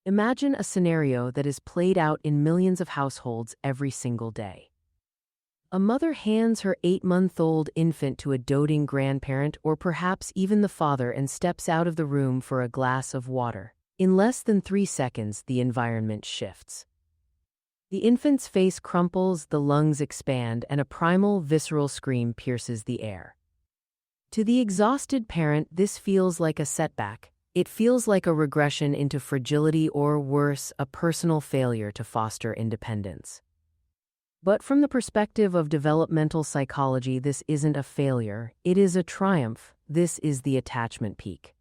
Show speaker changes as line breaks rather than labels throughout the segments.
Imagine a scenario that is played out in millions of households every single day. A mother hands her 8-month-old infant to a doting grandparent or perhaps even the father and steps out of the room for a glass of water. In less than 3 seconds, the environment shifts. The infant's face crumples, the lungs expand, and a primal, visceral scream pierces the air. To the exhausted parent, this feels like a setback. It feels like a regression into fragility or, worse, a personal failure to foster independence. But from the perspective of developmental psychology, this isn't a failure, it is a triumph. This is the attachment peak.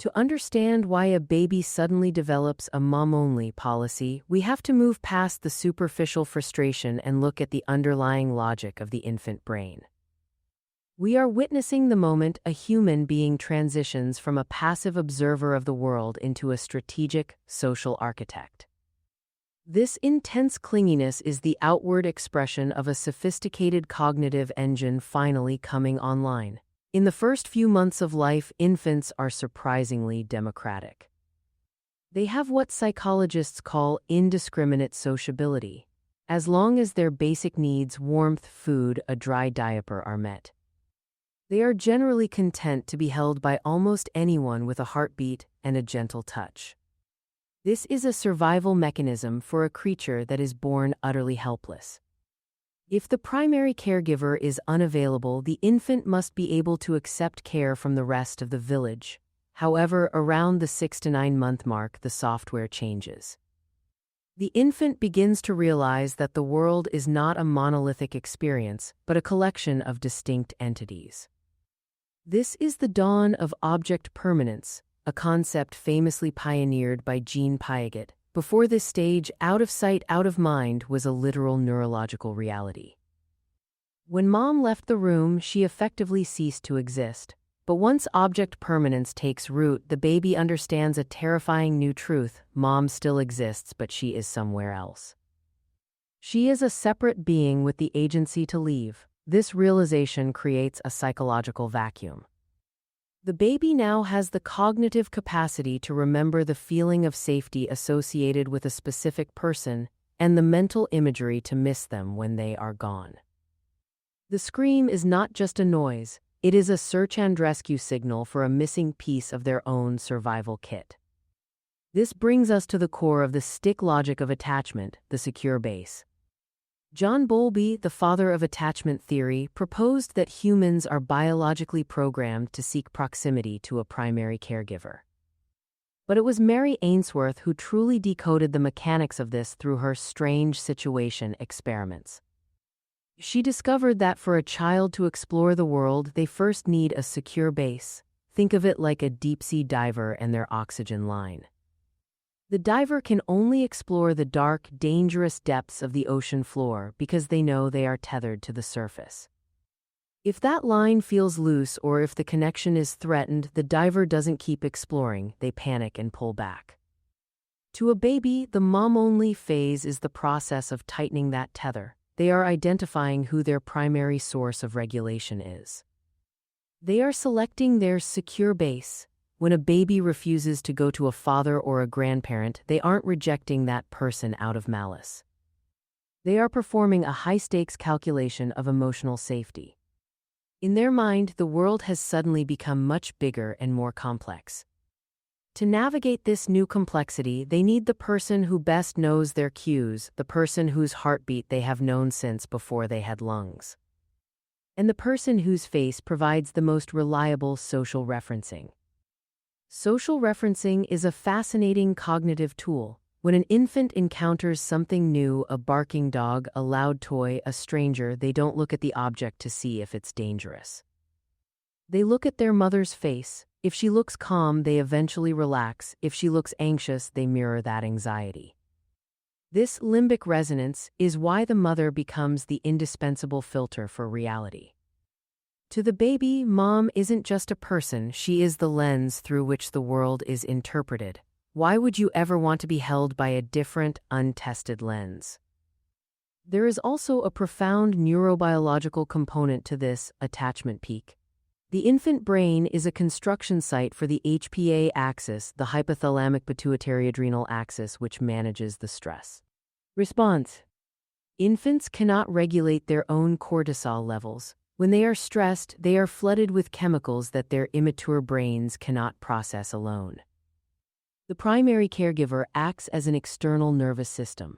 To understand why a baby suddenly develops a mom-only policy, we have to move past the superficial frustration and look at the underlying logic of the infant brain. We are witnessing the moment a human being transitions from a passive observer of the world into a strategic, social architect. This intense clinginess is the outward expression of a sophisticated cognitive engine finally coming online. In the first few months of life, infants are surprisingly democratic. They have what psychologists call indiscriminate sociability, as long as their basic needs, warmth, food, a dry diaper, are met. They are generally content to be held by almost anyone with a heartbeat and a gentle touch. This is a survival mechanism for a creature that is born utterly helpless. If the primary caregiver is unavailable, the infant must be able to accept care from the rest of the village. However, around the 6 to 9 month mark, the software changes. The infant begins to realize that the world is not a monolithic experience, but a collection of distinct entities. This is the dawn of object permanence, a concept famously pioneered by Jean Piaget. Before this stage, out of sight, out of mind was a literal neurological reality. When mom left the room, she effectively ceased to exist. But once object permanence takes root, the baby understands a terrifying new truth: mom still exists, but she is somewhere else. She is a separate being with the agency to leave. This realization creates a psychological vacuum. The baby now has the cognitive capacity to remember the feeling of safety associated with a specific person and the mental imagery to miss them when they are gone. The scream is not just a noise, it is a search and rescue signal for a missing piece of their own survival kit. This brings us to the core of the stick logic of attachment, the secure base. John Bowlby, the father of attachment theory, proposed that humans are biologically programmed to seek proximity to a primary caregiver. But it was Mary Ainsworth who truly decoded the mechanics of this through her strange situation experiments. She discovered that for a child to explore the world, they first need a secure base. Think of it like a deep-sea diver and their oxygen line. The diver can only explore the dark, dangerous depths of the ocean floor because they know they are tethered to the surface. If that line feels loose or if the connection is threatened, the diver doesn't keep exploring, they panic and pull back. To a baby, the mom-only phase is the process of tightening that tether. They are identifying who their primary source of regulation is. They are selecting their secure base. When a baby refuses to go to a father or a grandparent, they aren't rejecting that person out of malice. They are performing a high-stakes calculation of emotional safety. In their mind, the world has suddenly become much bigger and more complex. To navigate this new complexity, they need the person who best knows their cues, the person whose heartbeat they have known since before they had lungs, and the person whose face provides the most reliable social referencing. Social referencing is a fascinating cognitive tool. When an infant encounters something new, a barking dog, a loud toy, a stranger, they don't look at the object to see if it's dangerous. They look at their mother's face. If she looks calm, they eventually relax. If she looks anxious, they mirror that anxiety. This limbic resonance is why the mother becomes the indispensable filter for reality. To the baby, mom isn't just a person, she is the lens through which the world is interpreted. Why would you ever want to be held by a different, untested lens? There is also a profound neurobiological component to this attachment peak. The infant brain is a construction site for the HPA axis, the hypothalamic pituitary adrenal axis, which manages the stress response. Infants cannot regulate their own cortisol levels. When they are stressed, they are flooded with chemicals that their immature brains cannot process alone. The primary caregiver acts as an external nervous system.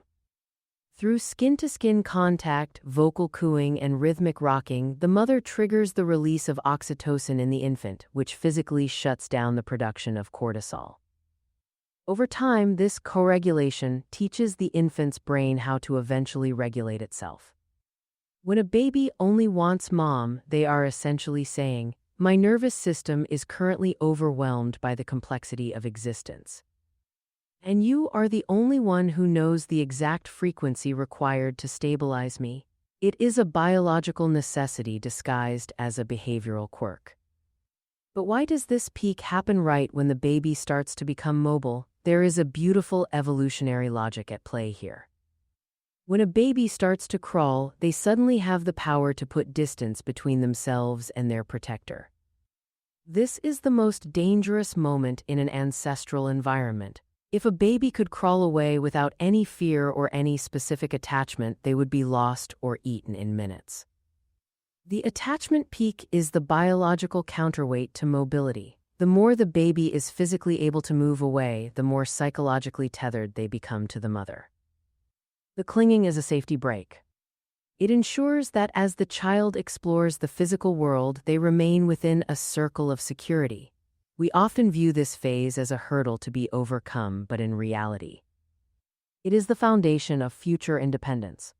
Through skin-to-skin contact, vocal cooing, and rhythmic rocking, the mother triggers the release of oxytocin in the infant, which physically shuts down the production of cortisol. Over time, this co-regulation teaches the infant's brain how to eventually regulate itself. When a baby only wants mom, they are essentially saying, "My nervous system is currently overwhelmed by the complexity of existence. And you are the only one who knows the exact frequency required to stabilize me." It is a biological necessity disguised as a behavioral quirk. But why does this peak happen right when the baby starts to become mobile? There is a beautiful evolutionary logic at play here. When a baby starts to crawl, they suddenly have the power to put distance between themselves and their protector. This is the most dangerous moment in an ancestral environment. If a baby could crawl away without any fear or any specific attachment, they would be lost or eaten in minutes. The attachment peak is the biological counterweight to mobility. The more the baby is physically able to move away, the more psychologically tethered they become to the mother. The clinging is a safety brake. It ensures that as the child explores the physical world, they remain within a circle of security. We often view this phase as a hurdle to be overcome, but in reality, it is the foundation of future independence.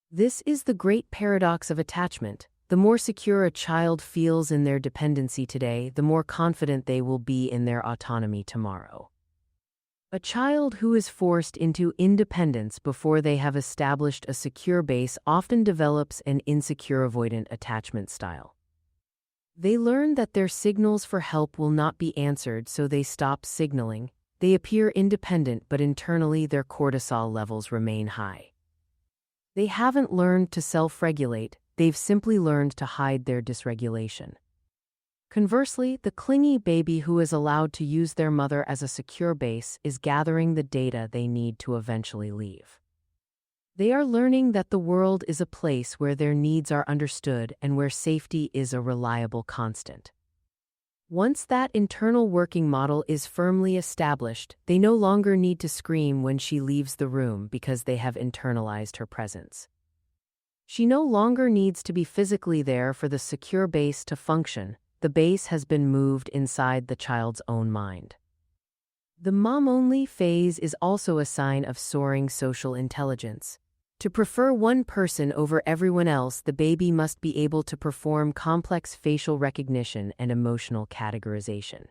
This is the great paradox of attachment. The more secure a child feels in their dependency today, the more confident they will be in their autonomy tomorrow. A child who is forced into independence before they have established a secure base often develops an insecure avoidant attachment style. They learn that their signals for help will not be answered, so they stop signaling. They appear independent, but internally their cortisol levels remain high. They haven't learned to self-regulate, they've simply learned to hide their dysregulation. Conversely, the clingy baby who is allowed to use their mother as a secure base is gathering the data they need to eventually leave. They are learning that the world is a place where their needs are understood and where safety is a reliable constant. Once that internal working model is firmly established, they no longer need to scream when she leaves the room because they have internalized her presence. She no longer needs to be physically there for the secure base to function. The base has been moved inside the child's own mind. The mom-only phase is also a sign of soaring social intelligence. To prefer one person over everyone else, the baby must be able to perform complex facial recognition and emotional categorization.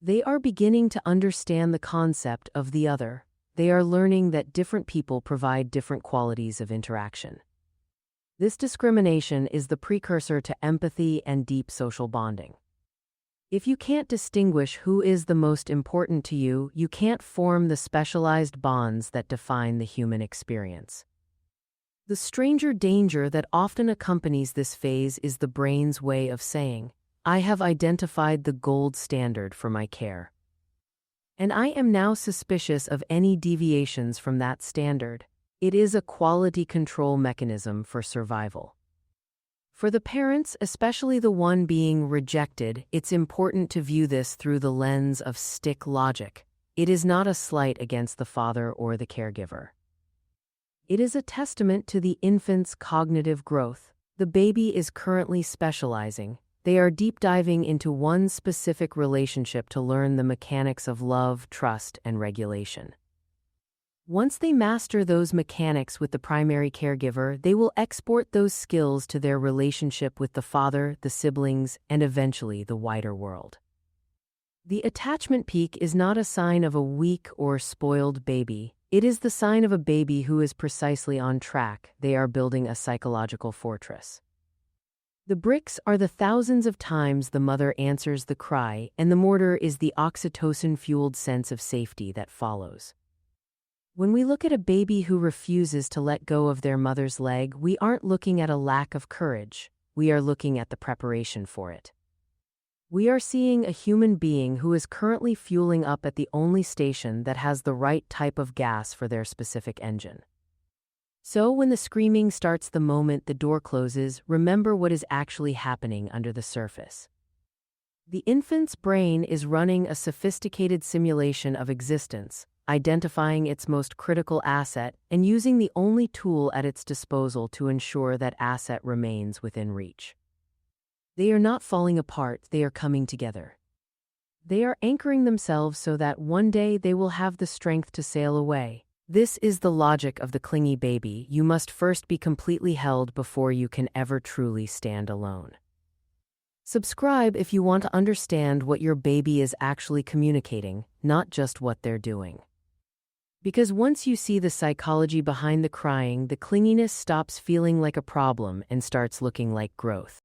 They are beginning to understand the concept of the other. They are learning that different people provide different qualities of interaction. This discrimination is the precursor to empathy and deep social bonding. If you can't distinguish who is the most important to you, you can't form the specialized bonds that define the human experience. The stranger danger that often accompanies this phase is the brain's way of saying, "I have identified the gold standard for my care, and I am now suspicious of any deviations from that standard." It is a quality control mechanism for survival. For the parents, especially the one being rejected, it's important to view this through the lens of stick logic. It is not a slight against the father or the caregiver. It is a testament to the infant's cognitive growth. The baby is currently specializing. They are deep diving into one specific relationship to learn the mechanics of love, trust, and regulation. Once they master those mechanics with the primary caregiver, they will export those skills to their relationship with the father, the siblings, and eventually the wider world. The attachment peak is not a sign of a weak or spoiled baby. It is the sign of a baby who is precisely on track. They are building a psychological fortress. The bricks are the thousands of times the mother answers the cry, and the mortar is the oxytocin-fueled sense of safety that follows. When we look at a baby who refuses to let go of their mother's leg, we aren't looking at a lack of courage. we are looking at the preparation for it. We are seeing a human being who is currently fueling up at the only station that has the right type of gas for their specific engine. So when the screaming starts the moment the door closes, remember what is actually happening under the surface. The infant's brain is running a sophisticated simulation of existence, identifying its most critical asset and using the only tool at its disposal to ensure that asset remains within reach. They are not falling apart, they are coming together. They are anchoring themselves so that one day they will have the strength to sail away. This is the logic of the clingy baby. You must first be completely held before you can ever truly stand alone. Subscribe if you want to understand what your baby is actually communicating, not just what they're doing. Because once you see the psychology behind the crying, the clinginess stops feeling like a problem and starts looking like growth.